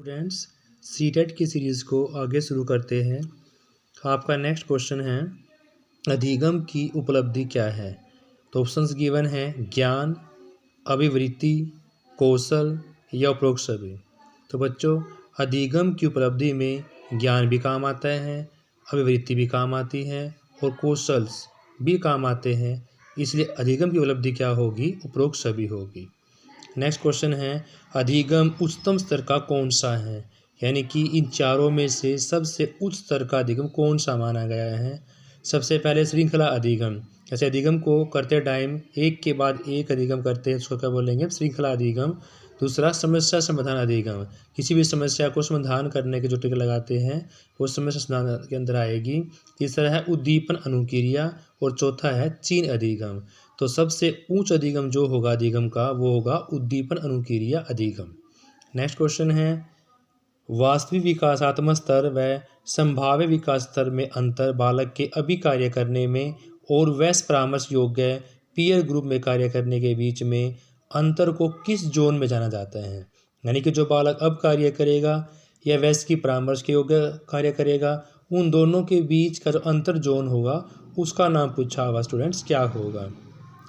Students, CTET की series को आगे शुरू करते हैं। आपका नेक्स्ट क्वेश्चन है, अधिगम की उपलब्धि क्या है। तो ऑप्शंस गिवन हैं ज्ञान, अभिवृत्ति, कौशल या उपरोक्त सभी। तो बच्चों, अधिगम की उपलब्धि में ज्ञान भी काम आता है, अभिवृत्ति भी काम आती है और कौशल भी काम आते हैं। इसलिए अधिगम की उपलब्धि क्या होगी, उपरोक्त सभी होगी। नेक्स्ट क्वेश्चन है, अधिगम उच्चतम स्तर का कौन सा है। यानी कि इन चारों में से सबसे उच्च स्तर का अधिगम कौन सा माना गया है। सबसे पहले श्रृंखला अधिगम। जैसे अधिगम को करते टाइम एक के बाद एक अधिगम करते हैं, उसको क्या बोलेंगे, श्रृंखला अधिगम। दूसरा समस्या समाधान अधिगम, किसी भी समस्या को समाधान करने के जो ट्रिक लगाते हैं वो समस्या समाधान के अंदर आएगी। तीसरा है उद्दीपन अनुक्रिया और चौथा है चीन अधिगम। तो सबसे उच्च अधिगम जो होगा अधिगम का, वो होगा उद्दीपन अनुक्रिया अधिगम। नेक्स्ट क्वेश्चन है, वास्तविक विकासात्मक स्तर व संभाव्य विकास स्तर में अंतर बालक के अभी कार्य करने में और वयस्क परामर्श योग्य पीयर ग्रुप में कार्य करने के बीच में अंतर को किस जोन में जाना जाता है। यानी कि जो बालक अब कार्य करेगा या वयस्क की परामर्श के योग्य कार्य करेगा, उन दोनों के बीच का जो अंतर जोन होगा उसका नाम पूछा हुआ स्टूडेंट्स क्या होगा।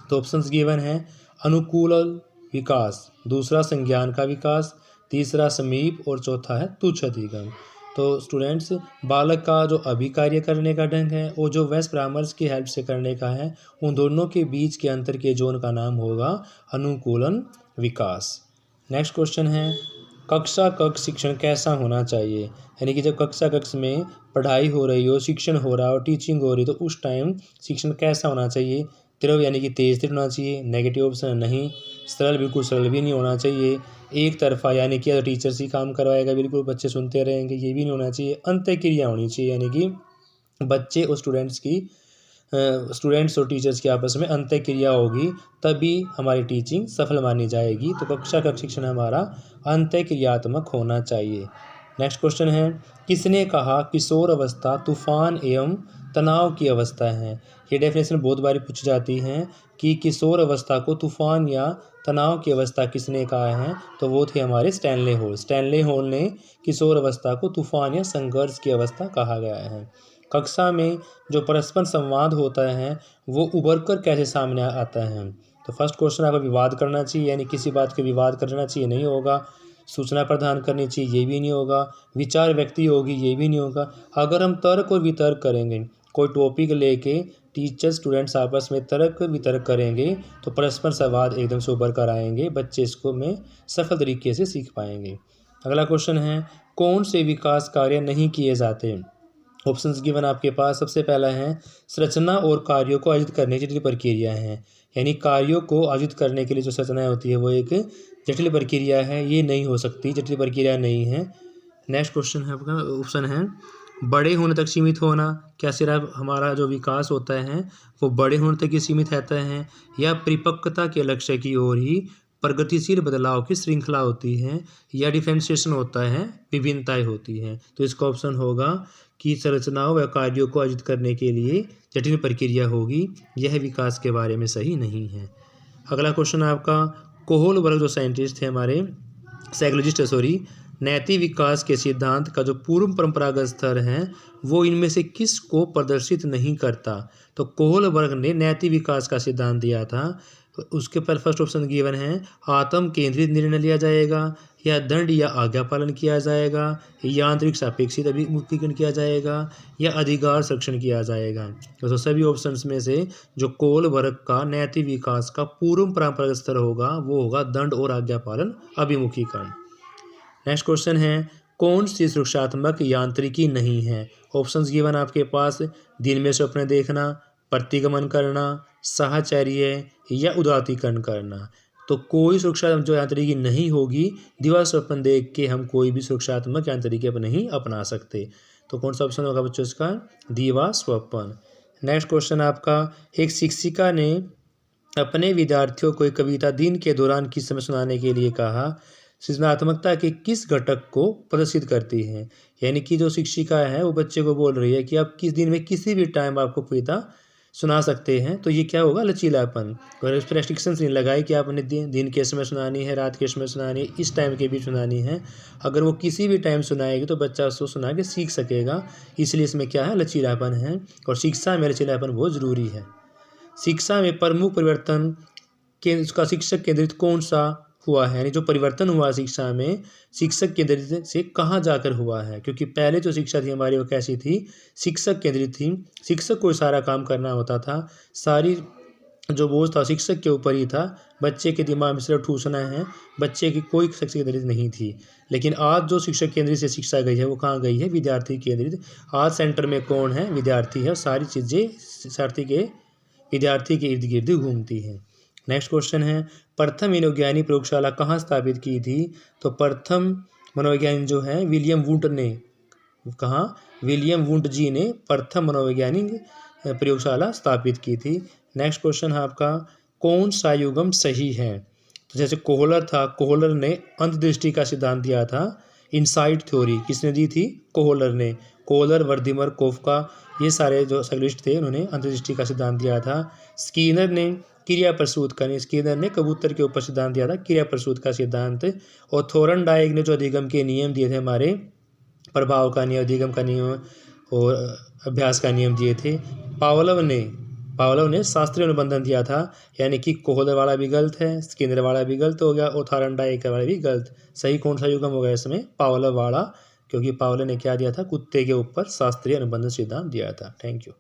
तो ऑप्शंस गिवन है अनुकूल विकास, दूसरा संज्ञान का विकास, तीसरा समीप और चौथा है तुच्छ अधिगम। तो स्टूडेंट्स, बालक का जो अभी कार्य करने का ढंग है और जो वयस्क परामर्श की हेल्प से करने का है, उन दोनों के बीच के अंतर के जोन का नाम होगा अनुकूलन विकास। नेक्स्ट क्वेश्चन है, कक्षा कक्ष शिक्षण कैसा होना चाहिए। यानी कि जब कक्षा कक्ष में पढ़ाई हो रही हो, शिक्षण हो रहा हो, टीचिंग हो रही, तो उस टाइम शिक्षण कैसा होना चाहिए। तीव्र यानी कि तेज तीव्र होना चाहिए, नेगेटिव ऑप्शन नहीं, सरल बिल्कुल सरल भी नहीं होना चाहिए, एक तरफा यानी कि टीचर से काम करवाएगा बिल्कुल बच्चे सुनते रहेंगे ये भी नहीं होना चाहिए, अंतःक्रिया होनी चाहिए। यानी कि बच्चे और स्टूडेंट्स और टीचर्स की आपस में अंतःक्रिया होगी, तभी हमारी टीचिंग सफल मानी जाएगी। तो कक्षा का शिक्षण हमारा अंतःक्रियात्मक होना चाहिए। नेक्स्ट क्वेश्चन है, किसने कहा किशोर अवस्था तूफान एवं तनाव की अवस्था है। ये डेफिनेशन बहुत बारी पूछी जाती है कि किशोर अवस्था को तूफान या तनाव की अवस्था किसने कहा है। तो वो थे हमारे स्टैनले हॉल। स्टैनले हॉल ने किशोर अवस्था को तूफान या संघर्ष की अवस्था कहा गया है। कक्षा में जो परस्पर संवाद होता है वो उभर कर कैसे सामने आता है। तो फर्स्ट क्वेश्चन आपको विवाद करना चाहिए, यानी किसी बात के विवाद करना चाहिए नहीं होगा। सूचना प्रदान करनी चाहिए, ये भी नहीं होगा। विचार व्यक्ति होगी, ये भी नहीं होगा। अगर हम तर्क और वितर्क करेंगे, कोई टॉपिक लेके टीचर स्टूडेंट्स आपस में तर्क वितर्क करेंगे, तो परस्पर संवाद एकदम से उभर कर आएंगे, बच्चे इसको में सफल तरीके से सीख पाएंगे। अगला क्वेश्चन है, कौन से विकास कार्य नहीं किए जाते। ऑप्शंस गिवन आपके पास। सबसे पहला है, संरचना और कार्यों को आयोजित करने की जटिल प्रक्रिया है। यानी कार्यों को आयोजित करने के लिए जो संरचनाएं होती है वो एक जटिल प्रक्रिया है, ये नहीं हो सकती, जटिल प्रक्रिया नहीं है। नेक्स्ट क्वेश्चन है आपका, ऑप्शन है बड़े होने तक सीमित होना। क्या सिर्फ हमारा जो विकास होता है वो बड़े होने तक ही सीमित रहता है, या परिपक्वता के लक्ष्य की ओर ही प्रगतिशील बदलाव की श्रृंखला होती है, या डिफरेंशिएशन होता है, विभिन्नताएं होती हैं। तो इसका ऑप्शन होगा कि संरचनाओं व कार्यों को अर्जित करने के लिए जटिल प्रक्रिया होगी, यह विकास के बारे में सही नहीं है। अगला क्वेश्चन आपका, कोहलबर्ग जो साइंटिस्ट थे हमारे, साइकोलॉजिस्ट है, नैतिक विकास के सिद्धांत का जो पूर्व परंपरागत स्तर है वो इनमें से किस को प्रदर्शित नहीं करता। तो कोहलबर्ग ने नैतिक विकास का सिद्धांत दिया था। उसके पर फर्स्ट ऑप्शन गिवन है, आत्म केंद्रित निर्णय लिया जाएगा, या दंड या आज्ञा पालन किया जाएगा, यांत्रिक सापेक्षित अभिमुखीकरण किया जाएगा, या अधिकार संरक्षण किया जाएगा। तो सभी ऑप्शंस में से जो कोहलबर्ग का नैतिक विकास का पूर्व परंपरागत स्तर होगा वो होगा दंड और आज्ञा पालन अभिमुखीकरण। नेक्स्ट क्वेश्चन है, कौन सी सुरक्षात्मक यांत्रिकी नहीं है। ऑप्शंस गिवन आपके पास, दिन में स्वप्न देखना, प्रतिगमन करना, साहचर्य या उदातीकरण करना। तो कोई सुरक्षात्मक जो यांत्रिकी नहीं होगी, दिवा स्वप्न देख के हम कोई भी सुरक्षात्मक यांत्रिकी अब नहीं अपना सकते। तो कौन सा ऑप्शन होगा बच्चों इसका, दीवा स्वप्न। नेक्स्ट क्वेश्चन आपका, एक शिक्षिका ने अपने विद्यार्थियों को एक कविता दिन के दौरान किस समय सुनाने के लिए कहा। सृजनात्मकता के किस घटक को प्रदर्शित करती है। यानी कि जो शिक्षिका है वो बच्चे को बोल रही है कि आप किस दिन में किसी भी टाइम आपको कविता सुना सकते हैं, तो ये क्या होगा, लचीलापन। और इस पर रेस्ट्रिक्शंस नहीं लगाए कि आपने दिन के समय सुनानी है, रात के समय सुनानी है, इस टाइम के बीच सुनानी है। अगर वो किसी भी टाइम सुनाएगी तो बच्चा उसको सुना के सीख सकेगा, इसलिए इसमें क्या है, लचीलापन है। और शिक्षा में लचीलापन बहुत ज़रूरी है। शिक्षा में प्रमुख परिवर्तन के उसका शिक्षक केंद्रित कौन सा हुआ है, यानी जो परिवर्तन हुआ शिक्षा में शिक्षक केंद्रित से कहाँ जाकर हुआ है। क्योंकि पहले जो शिक्षा थी हमारी वो कैसी थी, शिक्षक केंद्रित थी। शिक्षक को सारा काम करना होता था, सारी जो बोझ था शिक्षक के ऊपर ही था। बच्चे के दिमाग में सिर्फ ठूसना है, बच्चे की कोई शिक्षक केंद्रित नहीं थी। लेकिन आज जो शिक्षक केंद्रित से शिक्षा गई है वो कहाँ गई है, विद्यार्थी केंद्रित। आज सेंटर में कौन है, विद्यार्थी है। और सारी चीज़ें विद्यार्थी के इर्द गिर्द घूमती हैं। नेक्स्ट क्वेश्चन है, प्रथम मनोविज्ञानी प्रयोगशाला कहाँ स्थापित की थी। तो प्रथम मनोविज्ञानी जो है विलियम वुंट ने, कहाँ, विलियम वुंट जी ने प्रथम मनोवैज्ञानिक प्रयोगशाला स्थापित की थी। नेक्स्ट क्वेश्चन है आपका, कौन सा युग्म सही है। तो जैसे कोहलर था, कोहलर ने अंतर्दृष्टि का सिद्धांत दिया था। इनसाइट थ्योरी किसने दी थी, कोहलर ने। कोहलर, वर्दीमर, कोफका, ये सारे जो साइंटिस्ट थे उन्होंने अंतर्दृष्टि का सिद्धांत दिया था। स्कीनर ने क्रिया प्रसूत का, स्कीनर ने कबूतर के ऊपर सिद्धांत दिया था, क्रिया प्रसूत का सिद्धांत। और थोरनडाइक ने जो अधिगम के नियम दिए थे हमारे, प्रभाव का नियम, अधिगम का नियम और अभ्यास का नियम दिए थे। पावलोव ने शास्त्रीय अनुबंधन दिया था। यानी कि कोहलर वाला भी गलत है, स्किनर वाला भी गलत हो गया और थॉरनडाइक वाला भी गलत। सही कौन सा युग्म होगा इसमें, पावलोव वाला, क्योंकि पावलोव ने क्या दिया था, कुत्ते के ऊपर शास्त्रीय अनुबंधन सिद्धांत दिया था। Thank you.